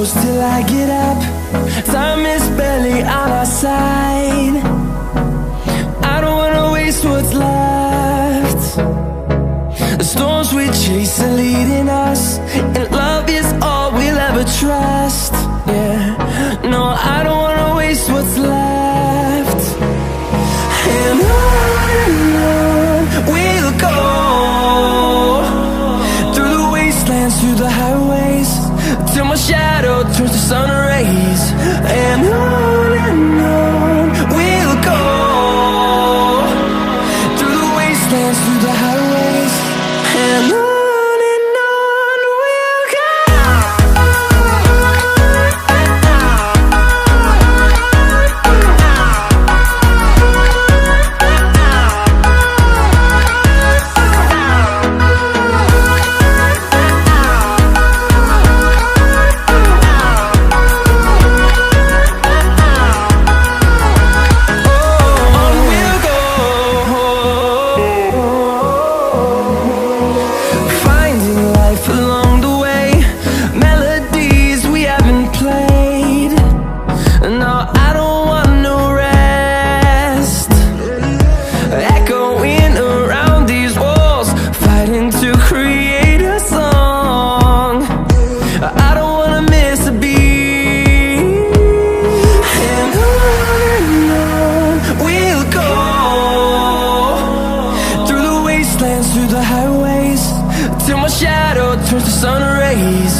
close till I get up. Time is barely on our side. I don't wanna waste what's left. The storms we chase are leading us, and love is all we'll ever trust. Yeah, no, I don't wanna waste what's left. And on we'll go, through the wastelands, through the highways, till my shadow turns to sun rays. And on we'll go, through the wastelands, through the highways, and on we'll go. Through the highways, till my shadow turns to sun rays.